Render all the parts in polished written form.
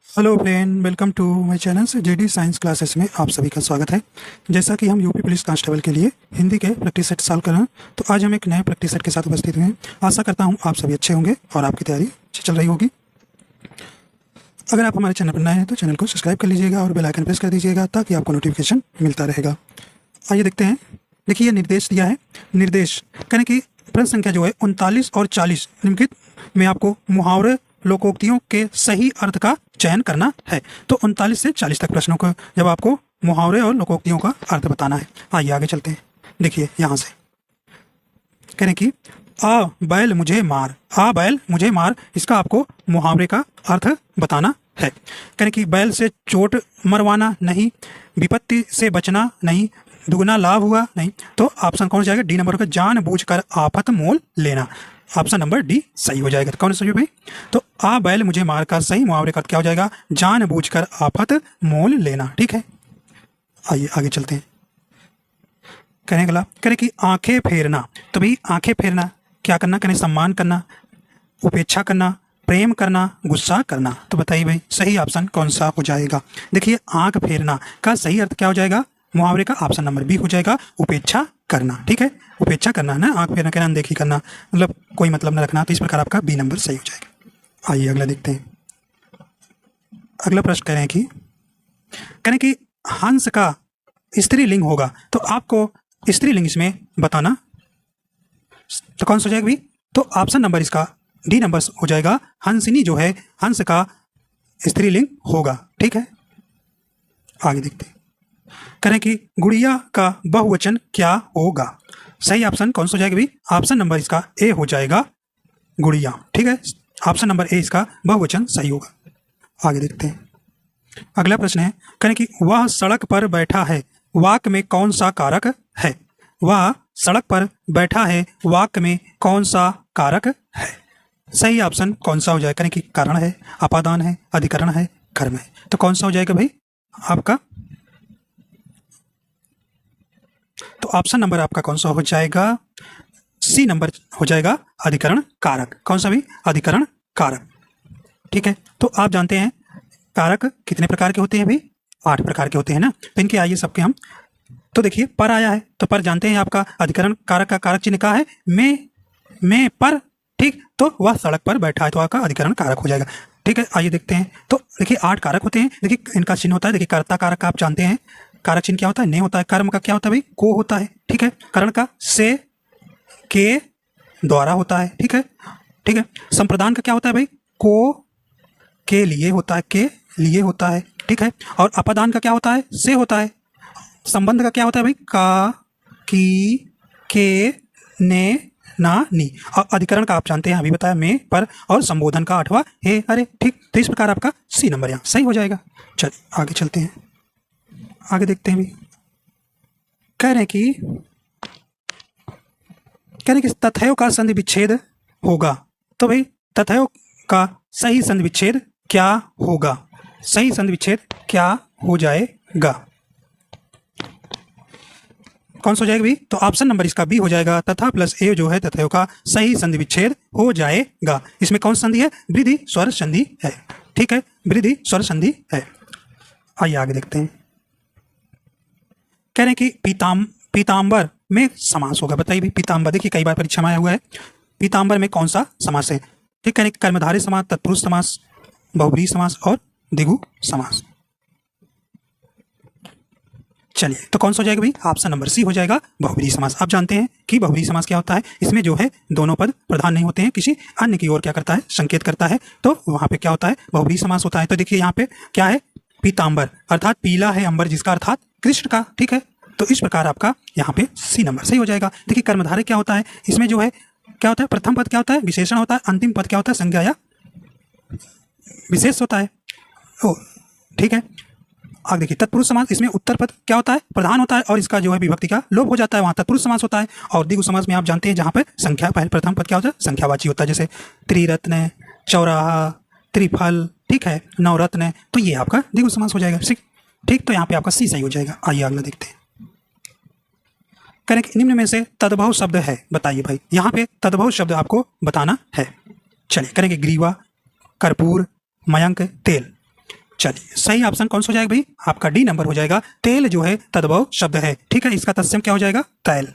Hello friend, welcome to my channel से JD science classes में आप सभी का स्वागत है। जैसा कि हम यूपी पुलिस कांस्टेबल के लिए हिंदी के प्रैक्टिस सेट सॉल्व कर रहे हैं, तो आज हम एक नए प्रैक्टिस सेट के साथ उपस्थित हुए हैं। आशा करता हूं आप सभी अच्छे होंगे और आपकी तैयारी अच्छी चल रही होगी। अगर आप हमारे चैनल पर नए हैं तो चैनल को सब्सक्राइब कर लीजिएगा और बेल आइकन प्रेस कर दीजिएगा ताकि आपको नोटिफिकेशन मिलता रहेगा। आइए देखते हैं। देखिए, ये निर्देश दिया है। निर्देश कहने की प्रश्न संख्या जो है 39 और 40 निम्नलिखित में आपको मुहावरे लोकोक्तियों के सही अर्थ का चयन करना है। तो 39 से 40 तक प्रश्नों को जब आपको मुहावरे और लोकोक्तियों का अर्थ बताना है। आइए आगे चलते हैं। देखिए यहाँ से कहने की आ बैल मुझे मार, आ बैल मुझे मार, इसका आपको मुहावरे का अर्थ बताना है। कहने की बैल से चोट मरवाना नहीं, विपत्ति से बचना नहीं, दुगना लाभ हुआ नहीं। तो ऑप्शन कौन सा जाएगा? डी नंबर का जानबूझकर आफत मोल लेना। ऑप्शन नंबर डी सही हो जाएगा। तो कौन सही भाई? तो आ बैल मुझे मार का सही मुहावरे का क्या हो जाएगा? जानबूझकर आफत मोल लेना। ठीक है, आइए आगे चलते हैं। कहने गला कहने की आंखें फेरना। तो भाई आंखें फेरना क्या करना? कहने सम्मान करना, उपेक्षा करना, प्रेम करना, गुस्सा करना। तो बताइए भाई सही ऑप्शन कौन सा हो जाएगा? देखिए, आंख फेरना का सही अर्थ क्या हो जाएगा मुहावरे का? ऑप्शन नंबर बी हो जाएगा, उपेक्षा करना। ठीक है, उपेक्षा करना है ना, आंख फेरना कहना अनदेखी करना, मतलब कोई मतलब न रखना। तो इस प्रकार आपका बी नंबर सही हो जाएगा। आइए अगला देखते हैं। अगला प्रश्न कह रहे हैं कि कहने की हंस का स्त्रीलिंग होगा, तो आपको स्त्रीलिंग इसमें बताना। तो कौन सा हो जाएगा भाई? तो ऑप्शन नंबर इसका डी नंबर हो जाएगा, हंसिनी जो है हंस का स्त्रीलिंग होगा। ठीक है, आगे देखते हैं। करें कि गुड़िया का बहुवचन क्या होगा? सही ऑप्शन कौन सा हो जाएगा भाई? ऑप्शन नंबर इसका ए हो जाएगा, गुड़िया। ठीक है, ऑप्शन नंबर ए इसका बहुवचन सही होगा। आगे देखते हैं। अगला प्रश्न है, करें कि वह सड़क पर बैठा है, वाक्य में कौन सा कारक है? वह सड़क पर बैठा है, वाक्य में कौन सा कारक है? सही ऑप्शन कौन सा हो जाएगा? करें कि कारण है, अपादान है, अधिकरण है, कर्म है। तो कौन सा हो जाएगा भाई आपका? तो ऑप्शन नंबर आपका कौन सा हो जाएगा? सी नंबर हो जाएगा, अधिकरण कारक। कौन सा भी? अधिकरण कारक। ठीक है, तो आप जानते हैं कारक कितने प्रकार के होते हैं भाई? 8 प्रकार के होते हैं ना। तो इनके आइए सबके हम। तो देखिए, पर आया है तो पर जानते हैं आपका अधिकरण कारक का कारक चिन्ह का है मैं पर। ठीक, तो वह सड़क पर बैठा है तो आपका अधिकरण कारक हो जाएगा। ठीक है, आइए देखते हैं। तो देखिए 8 कारक होते हैं। देखिए इनका चिन्ह होता है, देखिए कर्ता कारक का आप जानते हैं, कारक चिन्ह क्या होता है? ने होता है। कर्म का क्या होता है भाई? को होता है। ठीक है, करण का से, के, द्वारा होता है। ठीक है, ठीक है। संप्रदान का क्या होता है भाई? को, के लिए होता है, के लिए होता है। ठीक है, और अपादान का क्या होता है? से होता है। संबंध का क्या होता है भाई? का, की, के, ने, ना, नी। और अधिकरण का आप जानते हैं, अभी बताया में, पर, और संबोधन का 8वां है। अरे ठीक, तो इस प्रकार आपका सी नंबर यहाँ सही हो जाएगा। चल आगे चलते हैं, आगे देखते हैं भी। कह रहे हैं कि तथयों का संधि विच्छेद होगा। तो भाई तथयों का सही संधि विच्छेद क्या होगा? सही संधि विच्छेद क्या हो जाएगा? कौन सा हो जाएगा भी? तो ऑप्शन नंबर इसका बी हो जाएगा, तथा प्लस ए जो है तथयों का सही संधि विच्छेद हो जाएगा। इसमें कौन सा संधि है? वृद्धि स्वर संधि है। ठीक है, वृद्धि स्वर संधि है। आइए आगे देखते हैं। कह रहे हैं कि पीताम्बर में समास होगा। बताइए भी पीताम्बर, देखिए कई बार परीक्षा में आया हुआ है। पीताम्बर में कौन सा समास है? ठीक है, कर्मधारय समास, तत्पुरुष समास, बहुब्रीहि समास और द्विगु समास। चलिए, तो कौन सा हो जाएगा भाई? ऑप्शन नंबर सी हो जाएगा, बहुब्रीहि समास। आप जानते हैं कि बहुब्रीहि समास क्या होता है? इसमें जो है दोनों पद प्रधान नहीं होते हैं, किसी अन्य की ओर क्या करता है? संकेत करता है। तो वहां पे क्या होता है? बहुब्रीहि समास होता है। तो देखिए यहाँ पे क्या है? पीताम्बर अर्थात पीला है अंबर जिसका, अर्थात कृष्ण का। ठीक है, तो इस प्रकार आपका यहाँ पे सी नंबर सही हो जाएगा। देखिए कर्मधारय क्या होता है? इसमें जो है क्या होता है? प्रथम पद क्या होता है? विशेषण होता है। अंतिम पद क्या होता है? संज्ञा या विशेष होता है। ओ ठीक है, आगे देखिए तत्पुरुष समास, इसमें उत्तर पद क्या होता है? प्रधान होता है और इसका जो है विभक्ति का लोप हो जाता है, वहाँ तत्पुरुष समास होता है। और द्विगु समास में आप जानते हैं जहाँ पर संख्या पहले प्रथम पद क्या होता है? संख्यावाची होता है, जैसे त्रिरत्न, चौराहा, त्रिफल, ठीक है, नवरत्न। तो ये आपका द्विगु समास हो जाएगा। ठीक, तो यहाँ पे आपका सी सही हो जाएगा। आइए अगला देखते हैं। करें निम्न में से तद्भव शब्द है, बताइए भाई। यहाँ पे तद्भव शब्द आपको बताना है। चलिए करेंगे ग्रीवा, कर्पूर, मयंक, तेल। चलिए सही ऑप्शन कौन सा हो जाएगा भाई, आपका डी नंबर हो जाएगा। तेल जो है तद्भव शब्द है, ठीक है, इसका तत्सम क्या हो जाएगा, तैल,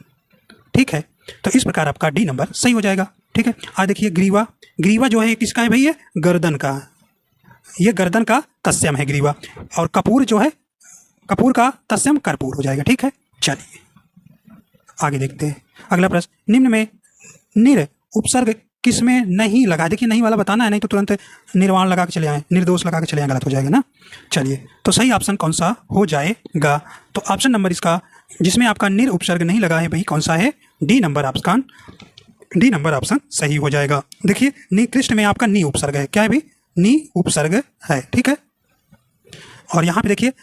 ठीक है। तो इस प्रकार आपका डी नंबर सही हो जाएगा, ठीक है। आज देखिए ग्रीवा, ग्रीवा जो है किसका है भाई, ये गर्दन का, ये गर्दन का तत्सम है ग्रीवा। और कपूर जो है, कपूर का तत्सम कर्पूर हो जाएगा, ठीक है। चलिए आगे देखते हैं अगला प्रश्न। निम्न में निर उपसर्ग किसमें नहीं लगा, देखिए नहीं वाला बताना है, नहीं तो तुरंत निर्वाण लगा के चले आए, निर्दोष लगा के चले आए, गलत हो जाएगा ना। चलिए तो सही ऑप्शन कौन सा हो जाएगा, तो ऑप्शन नंबर इसका जिसमें आपका निर उपसर्ग नहीं लगा है भाई कौन सा है, D number option, D number option सही हो जाएगा। देखिए निकृष्ट में आपका नी उपसर्ग है, क्या है भाई, नी उपसर्ग है, ठीक है। और यहाँ पे देखिए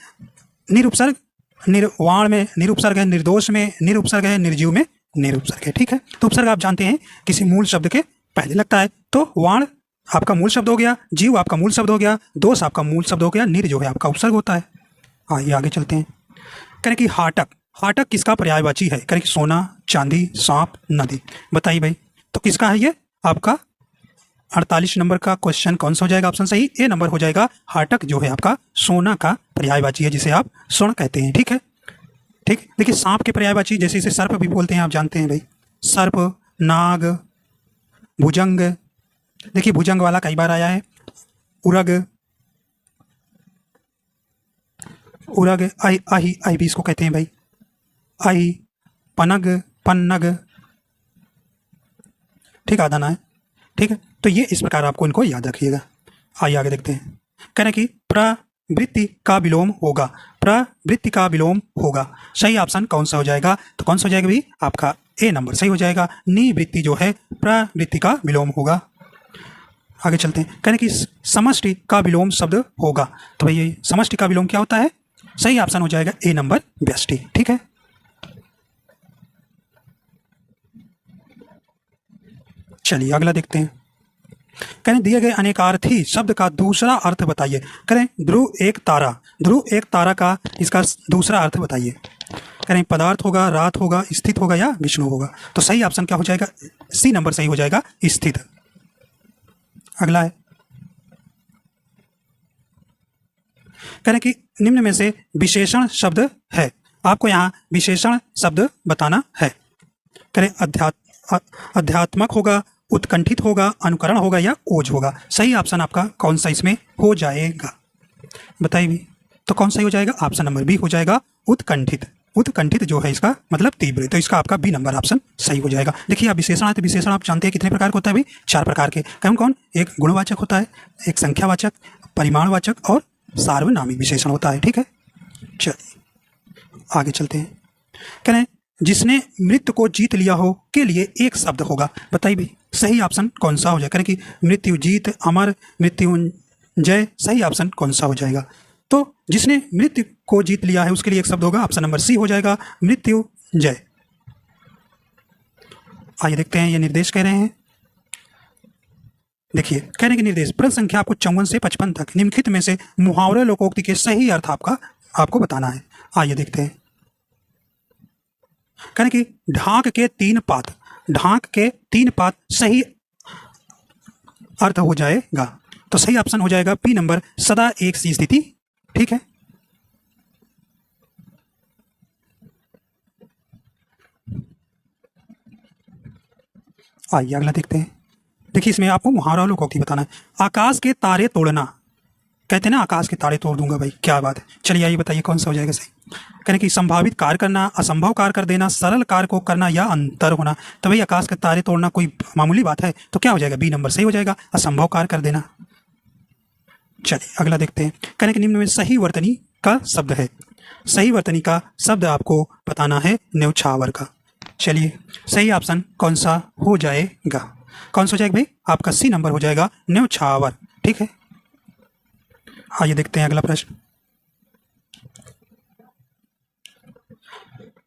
निरुपसर्ग, निर्वाण में निरुपसर्ग है, निर्दोष में निरुपसर्ग है, निर्जीव में निरुपसर्ग है, ठीक है। तो उपसर्ग आप जानते हैं किसी मूल शब्द के पहले लगता है, तो वाण आपका मूल शब्द हो गया, जीव आपका मूल शब्द हो गया, दोष आपका मूल शब्द हो गया, निर जो है आपका उपसर्ग होता है। आइए आगे चलते हैं। करें कि हाटक, हाटक किसका पर्यायवाची है, करें कि सोना, चांदी, सांप, नदी, बताइए भाई। तो किसका है ये आपका 48 नंबर का क्वेश्चन कौन सा हो जाएगा, ऑप्शन सही ए नंबर हो जाएगा। हाटक जो है आपका सोना का पर्यायवाची है, जिसे आप स्वर्ण कहते हैं, ठीक है। ठीक, देखिए सांप के पर्यायवाची जैसे इसे सर्प भी बोलते हैं, आप जानते हैं भाई, सर्प, नाग, भुजंग, देखिए भुजंग वाला कई बार आया है, उरग, उरग, आई आही, आई भी इसको कहते हैं भाई, आई, पनग, पन्नग, ठीक, आदाना है, ठीक है। तो ये इस प्रकार आपको इनको याद रखिएगा। आइए आगे देखते हैं। कह रहे कि प्रवृत्ति का विलोम होगा, प्रवृत्ति का विलोम होगा, सही ऑप्शन कौन सा हो जाएगा, तो कौन सा हो जाएगा भाई, आपका ए नंबर सही हो जाएगा। निवृत्ति जो है प्रवृत्ति का विलोम होगा। आगे चलते हैं। कह रहे कि समष्टि का विलोम शब्द होगा, तो भाई ये समष्टि का विलोम क्या होता है, सही ऑप्शन हो जाएगा ए नंबर व्यष्टि, ठीक है। चलिए अगला देखते हैं। करें दिए गए अनेकार्थी शब्द का दूसरा अर्थ बताइए। करें ध्रुव एक तारा, ध्रुव एक तारा का इसका दूसरा अर्थ बताइए। करें पदार्थ होगा, रात होगा, स्थित होगा या विष्णु होगा, तो सही ऑप्शन क्या हो जाएगा, सी नंबर सही हो जाएगा, स्थित। अगला है, करें कि निम्न में से विशेषण शब्द है, आपको यहाँ विशेषण शब्द बताना है। करें अध्यात्मक होगा, उत्कंठित होगा, अनुकरण होगा या ओज होगा, सही ऑप्शन आपका कौन सा इसमें हो जाएगा, बताइए भी। तो कौन सही हो जाएगा, ऑप्शन नंबर बी हो जाएगा, उत्कंठित। उत्कंठित जो है इसका मतलब तीव्र, तो इसका आपका बी नंबर ऑप्शन सही हो जाएगा। देखिए आप विशेषण है, तो विशेषण आप जानते हैं कितने प्रकार का होता है भाई, 4 प्रकार के। कौन कौन, एक गुणवाचक होता है, एक संख्यावाचक, परिमाणवाचक और सार्वनामिक विशेषण होता है, ठीक है। चलिए आगे चलते हैं। कह रहे हैं जिसने मृत्यु को जीत लिया हो के लिए एक शब्द होगा, बताइए भाई सही ऑप्शन कौन सा हो जाएगा। करें कि मृत्यु जीत, अमर, मृत्युंजय, सही ऑप्शन कौन सा हो जाएगा। तो जिसने मृत्यु को जीत लिया है उसके लिए एक शब्द होगा, ऑप्शन नंबर सी हो जाएगा, मृत्युंजय। आइए देखते हैं ये निर्देश कह रहे हैं। देखिए कह रहे हैं कि निर्देश प्रश्न संख्या आपको 54 से 55 तक निम्नलिखित में से मुहावरे लोकोक्ति के सही अर्थ आपको बताना है। आइए देखते हैं। कह रहे हैं कि ढाक के 3 पात, ढाक के 3 पात सही अर्थ हो जाएगा, तो सही ऑप्शन हो जाएगा पी नंबर, सदा एक सी स्थिति, ठीक है। आइए अगला देखते हैं। देखिए इसमें आपको मुहावरा लोकोक्ति बताना है। आकाश के तारे तोड़ना, कहते हैं ना आकाश के तारे तोड़ दूंगा भाई, क्या बात है। चलिए आइए बताइए कौन सा हो जाएगा सही। कहें कि संभावित कार्य करना, असंभव कार्य कर देना, सरल कार्य को करना या अंतर होना, तो भाई आकाश के तारे तोड़ना कोई मामूली बात है, तो क्या हो जाएगा, बी नंबर सही हो जाएगा, असंभव कार्य कर देना। चलिए अगला देखते हैं। कहें कि निम्न में सही वर्तनी का शब्द है, सही वर्तनी का शब्द आपको बताना है न्यौछावर का। चलिए सही ऑप्शन कौन सा हो जाएगा, कौन सा हो जाएगा भाई, आपका सी नंबर हो जाएगा, न्यौछावर, ठीक है। आइए देखते हैं अगला प्रश्न।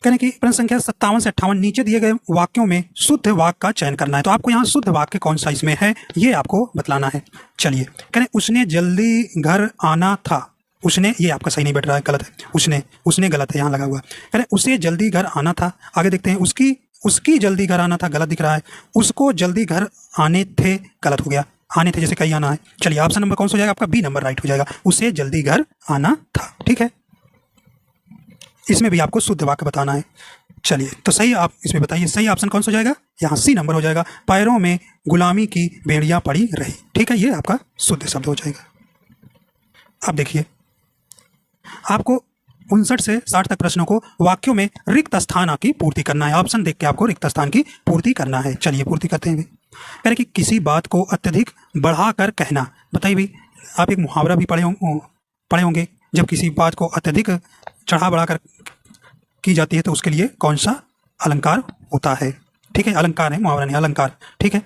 कहने की प्रश्न संख्या 57 से 58 नीचे दिए गए वाक्यों में शुद्ध वाक्य का चयन करना है, तो आपको यहाँ शुद्ध वाक्य कौन सा इसमें है ये आपको बतलाना है। चलिए कहने उसने जल्दी घर आना था, उसने, ये आपका सही नहीं बैठ रहा है, गलत है, उसने गलत है, यहाँ लगा हुआ। कहने उसे जल्दी घर आना था। आगे देखते हैं, उसकी जल्दी घर आना था, गलत दिख रहा है। उसको जल्दी घर आने थे, गलत हो गया। आने थे, जैसे कहीं आना है। चलिए ऑप्शन नंबर कौन सा हो जाएगा आपका? बी नंबर राइट हो जाएगा, उसे जल्दी घर आना था। ठीक है, इसमें भी आपको शुद्ध वाक्य बताना है। चलिए तो सही आप इसमें बताइए, सही ऑप्शन कौन सा हो जाएगा? यहाँ सी नंबर हो जाएगा, पैरों में गुलामी की बेड़ियां पड़ी रही। ठीक है, ये आपका शुद्ध शब्द हो जाएगा। अब देखिए, आपको 59 से 60 तक प्रश्नों को वाक्यों में रिक्त स्थान की पूर्ति करना है। ऑप्शन देख के आपको रिक्त स्थान की पूर्ति करना है। चलिए पूर्ति करते हैं। कह रहे कि किसी बात को अत्यधिक बढ़ाकर कहना। बताइए भाई, आप एक मुहावरा भी पढ़े होंगे, जब किसी बात को अत्यधिक चढ़ा बढ़ाकर की जाती है तो उसके लिए कौन सा अलंकार होता है? ठीक है, अलंकार है, मुहावरा नहीं, अलंकार। ठीक है,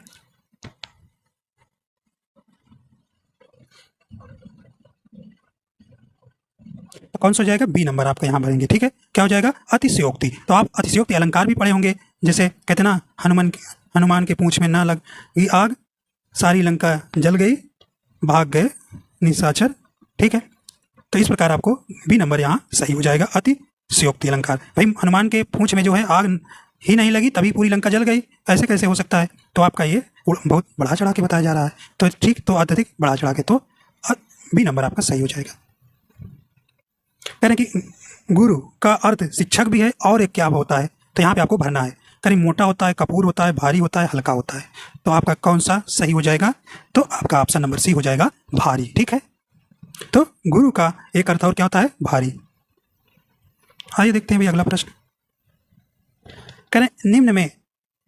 तो कौन सा हो जाएगा? बी नंबर आपका यहाँ भरेंगे। ठीक है, क्या हो जाएगा? अतिशयोक्ति। तो आप अतिशयोक्ति अलंकार भी पढ़े होंगे, जैसे कहते ना, हनुमान के पूंछ में ना लगी आग, सारी लंका जल गई, भाग गए निशाचर। ठीक है, तो इस प्रकार आपको बी नंबर यहाँ सही हो जाएगा, अतिशयोक्ति अलंकार। भाई हनुमान के पूंछ में जो है आग ही नहीं लगी तभी पूरी लंका जल गई, ऐसे कैसे हो सकता है? तो आपका ये बहुत बढ़ा चढ़ा के बताया जा रहा है। तो ठीक, तो अत्यधिक बढ़ा चढ़ा के, तो बी नंबर आपका सही हो जाएगा। कह रहे कि गुरु का अर्थ शिक्षक भी है और एक क्या होता है, तो यहाँ पे आपको भरना है। कहीं मोटा होता है, कपूर होता है, भारी होता है, हल्का होता है। तो आपका कौन सा सही हो जाएगा? तो आपका ऑप्शन नंबर सी हो जाएगा, भारी। ठीक है, तो गुरु का एक अर्थ और क्या होता है? भारी। आइए देखते हैं भाई अगला प्रश्न। कह रहे निम्न में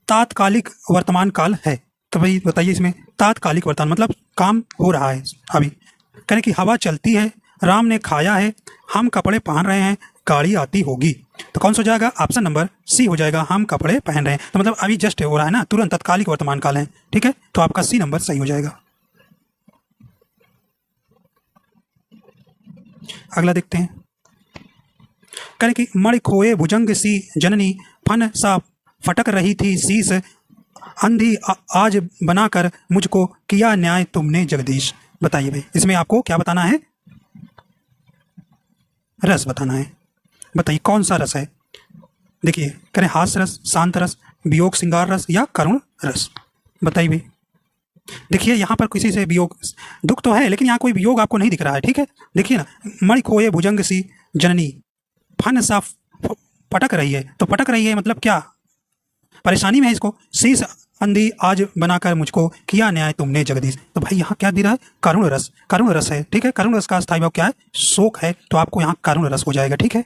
तात्कालिक वर्तमान काल है, तो भाई बताइए इसमें तात्कालिक वर्तमान मतलब काम हो रहा है अभी। कह रहे कि हवा चलती है, राम ने खाया है, हम कपड़े पहन रहे हैं, गाड़ी आती होगी। तो कौन सा हो जाएगा? ऑप्शन नंबर सी हो जाएगा, हम कपड़े पहन रहे हैं। तो मतलब अभी जस्ट हो रहा है ना, तुरंत तत्कालिक वर्तमान काल है। ठीक है, तो आपका सी नंबर सही हो जाएगा। अगला देखते हैं। करें कि मणि खोए भुजंग सी जननी, फन सा फटक रही थी शीस, अंधी आज बनाकर मुझको किया न्याय तुमने जगदीश। बताइए भाई, इसमें आपको क्या बताना है? रस बताना है। बताइए कौन सा रस है? देखिए, करें हास्य रस, शांत रस, वियोग श्रृंगार रस या करुण रस। बताइए भाई। देखिए यहाँ पर किसी से वियोग, दुख तो है लेकिन यहाँ कोई वियोग आपको नहीं दिख रहा है। ठीक है, देखिए ना, मणि खोए भुजंग सी जननी, फन सा पटक रही है। तो पटक रही है मतलब क्या? परेशानी में है इसको। शीश अंधी आज बनाकर मुझको किया न्याय तुमने जगदीश। तो भाई यहाँ क्या दे रहा है? करुण रस। करुण रस है। ठीक है, करुण रस का स्थायी भाव क्या है? शोक है। तो आपको यहाँ करुण रस हो जाएगा। ठीक है,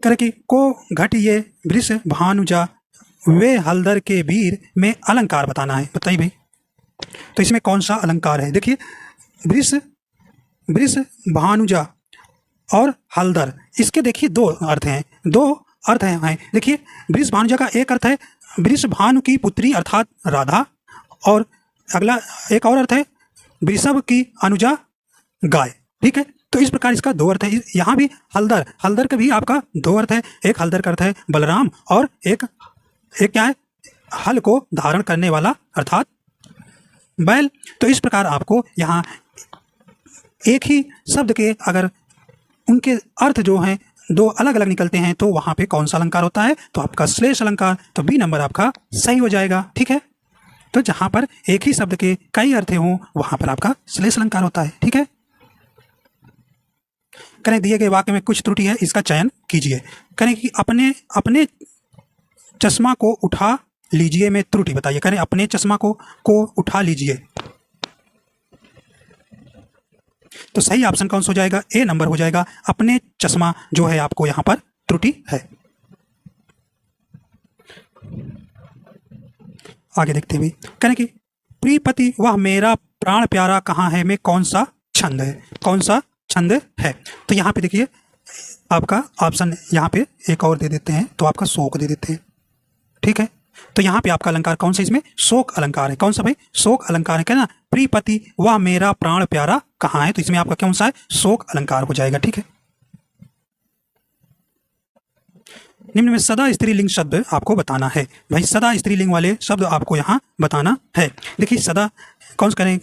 करे कि को घट ये वृष भानुजा, वे हलदर के वीर में अलंकार बताना है। बताइए भाई, तो इसमें कौन सा अलंकार है? देखिए, वृष भानुजा और हलदर, इसके देखिए दो अर्थ हैं, दो अर्थ हैं। देखिए, वृष भानुजा का एक अर्थ है वृष भानु की पुत्री अर्थात राधा, और अगला एक और अर्थ है वृषभ की अनुजा गाय। ठीक है, तो इस प्रकार इसका दो अर्थ है। यहाँ भी हलदर, हलदर का भी आपका दो अर्थ है। एक हलदर का अर्थ है बलराम, और एक क्या है? हल को धारण करने वाला अर्थात बैल। तो इस प्रकार आपको यहाँ एक ही शब्द के अगर उनके अर्थ जो हैं दो अलग अलग निकलते हैं तो वहाँ पे कौन सा अलंकार होता है? तो आपका श्लेष अलंकार। तो बी नंबर आपका सही हो जाएगा। ठीक है, तो जहाँ पर एक ही शब्द के कई अर्थ हों वहाँ पर आपका श्लेष अलंकार होता है। ठीक है, करें दिए गए वाक्य में कुछ त्रुटि है, इसका चयन कीजिए। करें कि अपने चश्मा को उठा लीजिए में त्रुटि बताइए। करें अपने चश्मा को उठा लीजिए। तो सही ऑप्शन कौन सा हो जाएगा? ए नंबर हो जाएगा, अपने चश्मा जो है आपको यहां पर त्रुटि है। आगे देखते हैं भाई। करें कि प्रियपति वह मेरा प्राण प्यारा कहाँ है में कौन सा छंद है? कौन सा छंद है? तो यहाँ पे देखिए, आपका ऑप्शन यहाँ पे एक और दे देते हैं, तो आपका शोक दे देते हैं। ठीक है, तो यहाँ पे आपका अलंकार कौन सा? इसमें शोक अलंकार है। कौन सा भाई? शोक अलंकार है। क्या ना, प्रियपति वह मेरा प्राण प्यारा कहाँ है, तो इसमें आपका कौन सा है? शोक अलंकार हो जाएगा। ठीक है, निम्न में सदा स्त्रीलिंग शब्द आपको बताना है। भाई सदा स्त्रीलिंग वाले शब्द आपको यहाँ बताना है। देखिए सदा कौन सा करें?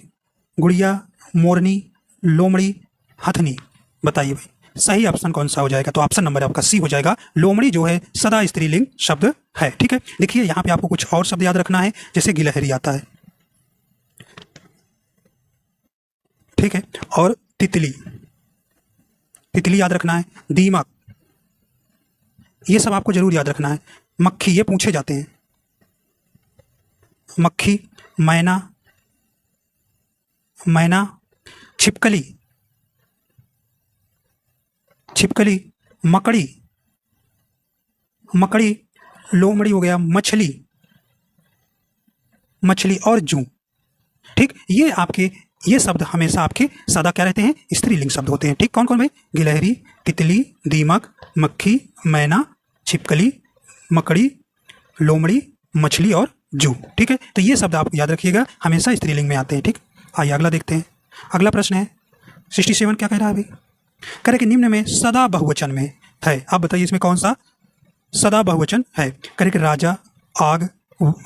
गुड़िया, मोरनी, लोमड़ी, हथनी। बताइए भाई सही ऑप्शन कौन सा हो जाएगा? तो ऑप्शन नंबर आपका सी हो जाएगा, लोमड़ी जो है सदा स्त्रीलिंग शब्द है। ठीक है, देखिए यहाँ पे आपको कुछ और शब्द याद रखना है, जैसे गिलहरी आता है। ठीक है। और तितली, तितली याद रखना है। दीमक, ये सब आपको जरूर याद रखना है। मक्खी, ये पूछे जाते हैं। मक्खी, मैना, मैना। छिपकली, छिपकली। मकड़ी, मकड़ी। लोमड़ी हो गया। मछली, मछली। और जू। ठीक, ये आपके, ये शब्द हमेशा आपके सदा क्या रहते हैं, स्त्रीलिंग शब्द होते हैं। ठीक, कौन कौन भाई? गिलहरी, तितली, दीमक, मक्खी, मैना, छिपकली, मकड़ी, लोमड़ी, मछली और जू। ठीक है, तो ये शब्द आप याद रखिएगा, हमेशा स्त्रीलिंग में आते हैं। ठीक, आइए अगला देखते हैं। अगला प्रश्न है 67, क्या कह रहा है अभी? कह रहे कि निम्न में सदा बहुवचन में है। आप बताइए इसमें कौन सा सदा बहुवचन है? कह रहे कि राजा, आग,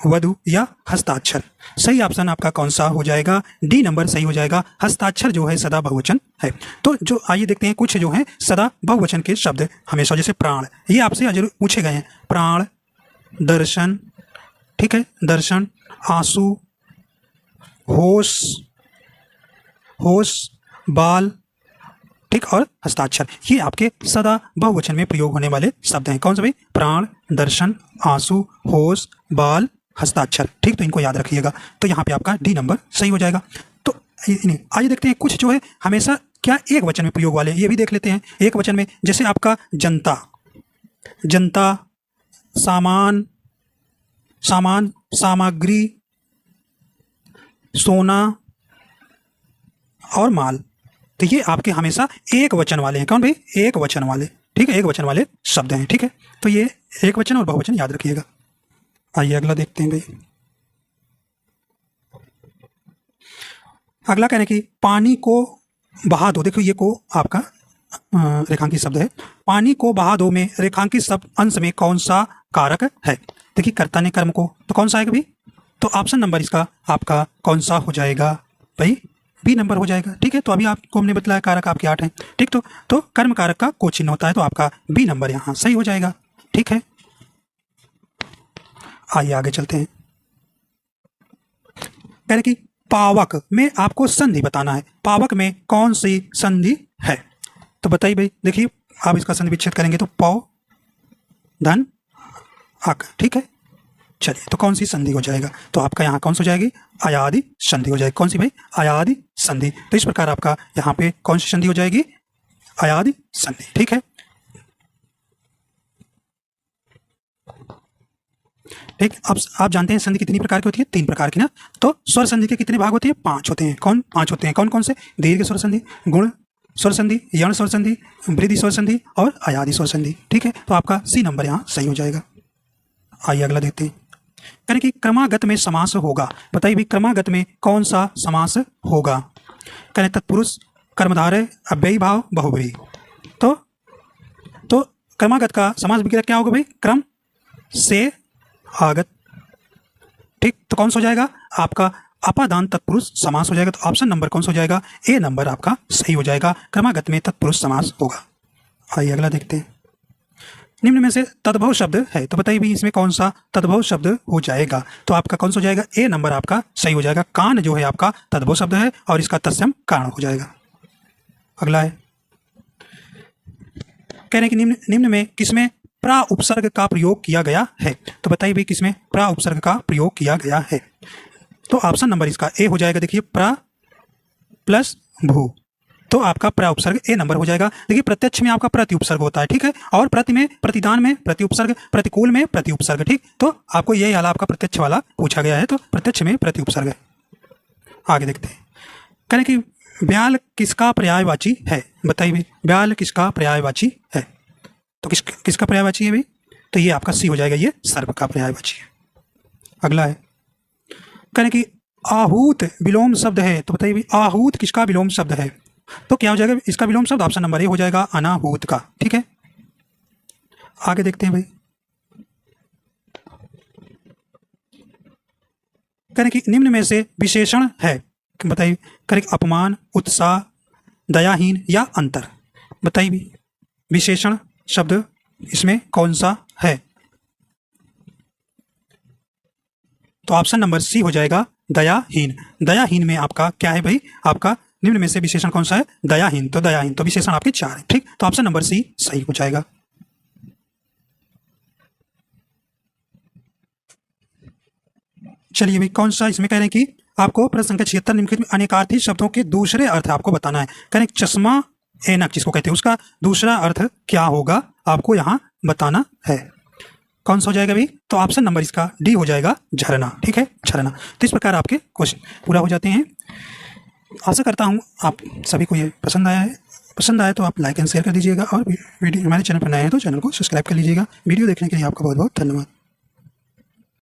वधु या हस्ताक्षर। सही ऑप्शन आपका कौन सा हो जाएगा? डी नंबर सही हो जाएगा। हस्ताक्षर जो है सदा बहुवचन है। तो जो आइए देखते हैं कुछ जो है सदा बहुवचन के शब्द हमेशा, जैसे प्राण, ये आपसे जरूर पूछे गए हैं। प्राण, दर्शन, ठीक है, दर्शन, आंसू, होश, होश, बाल, ठीक, और हस्ताक्षर, ये आपके सदा बहुवचन में प्रयोग होने वाले शब्द हैं। कौन से भाई? प्राण, दर्शन, आंसू, होश, बाल, हस्ताक्षर। ठीक, तो इनको याद रखिएगा। तो यहाँ पे आपका डी नंबर सही हो जाएगा। तो आइए देखते हैं कुछ जो है हमेशा क्या एक वचन में प्रयोग वाले, ये भी देख लेते हैं एक वचन में। जैसे आपका जनता, जनता, सामान, सामान, सामग्री, सोना और माल। तो ये आपके हमेशा एक वचन वाले हैं। कौन भाई? एक वचन वाले। ठीक है, एक वचन वाले शब्द हैं। ठीक है, तो ये एक वचन और बहुवचन याद रखिएगा। आइए अगला देखते हैं भाई। अगला कहने की पानी को बहा दो। देखो ये को आपका रेखांकित शब्द है। पानी को बहा दो में रेखांकित शब्द अंश में कौन सा कारक है? देखिए कर्ता ने कर्म को, तो कौन सा है भाई? तो ऑप्शन नंबर इसका आपका कौन सा हो जाएगा भाई? बी नंबर हो जाएगा। ठीक है, तो अभी आपको हमने बतलाया कारक आपके 8 हैं। ठीक, तो कर्म कारक का को चिन्ह होता है, तो आपका बी नंबर यहाँ सही हो जाएगा। ठीक है, आइए आगे चलते हैं। कह रहे कि पावक में आपको संधि बताना है। पावक में कौन सी संधि है? तो बताइए भाई। देखिए आप इसका संधि विच्छेद करेंगे तो पौ, धन, अक। ठीक है, चलिए तो कौन सी संधि हो जाएगा? तो आपका यहाँ कौन सी हो जाएगी? अयादि संधि हो जाएगी। कौन सी भाई? अयादि संधि। तो इस प्रकार आपका यहाँ पे कौन सी संधि हो जाएगी? अयादि संधि। ठीक है, ठीक। अब आप जानते हैं संधि कितनी प्रकार की होती है? 3 प्रकार की ना। तो स्वर संधि के कितने भाग होते हैं? 5 होते हैं। कौन 5 होते हैं? कौन कौन से? दीर्घ स्वर संधि, गुण स्वर संधि, यण स्वर संधि, वृद्धि स्वर संधि और अयादि स्वर संधि। ठीक है, तो आपका सी नंबर यहाँ सही हो जाएगा। आइए अगला देखते हैं। यानी कि क्रमागत में समास होगा। बताइए भी क्रमागत में कौन सा समास होगा? कहें तत्पुरुष, कर्मधारय, अव्ययी भाव, बहुव्रीहि। तो क्रमागत का समास विग्रह क्या होगा भाई? क्रम से आगत। ठीक, तो कौन सा हो जाएगा? आपका अपादान तत्पुरुष समास हो जाएगा। तो ऑप्शन नंबर कौन सा हो जाएगा? ए नंबर आपका सही हो जाएगा। क्रमागत में तत्पुरुष समास होगा। आइए अगला देखते हैं। निम्न में से तद्भव शब्द है, तो बताइए भी इसमें कौन सा तद्भव शब्द हो जाएगा? तो आपका कौन सा हो जाएगा? ए नंबर आपका सही हो जाएगा। कान जो है आपका तद्भव शब्द है और इसका तत्सम कारण हो जाएगा। अगला है, कह रहे हैं कि निम्न में किसमें प्रा उपसर्ग का प्रयोग किया गया है? तो बताइए भी किसमें प्रा उपसर्ग का प्रयोग किया गया है? तो ऑप्शन नंबर इसका ए हो जाएगा। देखिए प्रा प्लस भू, तो आपका प्रा उपसर्ग ए नंबर हो जाएगा। देखिए प्रत्यक्ष में आपका प्रति उपसर्ग होता है। ठीक है, और प्रति में, प्रतिदान में प्रति उपसर्ग, प्रतिकूल में प्रति उपसर्ग। ठीक, तो आपको यही वाला आपका प्रत्यक्ष वाला पूछा गया है, तो प्रत्यक्ष में प्रति उपसर्ग है। आगे देखते हैं। कहें कि ब्याल किसका पर्यायवाची है? बताइए भाई ब्याल किसका पर्यायवाची है? तो किसका पर्यायवाची है भाई? तो ये आपका सी हो जाएगा, ये सर्व का पर्यायवाची है। अगला है, कहें कि आहूत विलोम शब्द है, तो बताइए भाई आहूत किसका विलोम शब्द है? तो क्या हो जाएगा इसका विलोम शब्द? ऑप्शन नंबर ए हो जाएगा, अनाहूत का। ठीक है, आगे देखते हैं भाई। करें कि निम्न में से विशेषण है, बताइए। करें अपमान, उत्साह, दयाहीन या अंतर। बताइए भी विशेषण शब्द इसमें कौन सा है? तो ऑप्शन नंबर सी हो जाएगा, दयाहीन। दयाहीन में आपका क्या है भाई? आपका निम्न में से विशेषण कौन सा है? दयाहीन। तो दयाहीन, तो विशेषण आपके 4 है। ठीक, तो ऑप्शन नंबर सी सही हो जाएगा। चलिए भाई, कौन सा इसमें कह रहे हैं कि आपको प्रश्न संख्या 76 निम्नलिखित में अनेकार्थी शब्दों के दूसरे अर्थ आपको बताना है। कह रहे हैं चश्मा ऐनक जिसको कहते हैं उसका दूसरा अर्थ क्या होगा आपको यहाँ बताना है। कौन सा हो जाएगा भाई? तो ऑप्शन नंबर इसका डी हो जाएगा, झरना। ठीक है, झरना। तो इस प्रकार आपके क्वेश्चन पूरा हो जाते हैं। आशा करता हूँ आप सभी को ये पसंद आया है। पसंद आया तो आप लाइक एंड शेयर कर दीजिएगा और वीडियो हमारे चैनल पर नए हैं तो चैनल को सब्सक्राइब कर लीजिएगा। वीडियो देखने के लिए आपका बहुत बहुत धन्यवाद।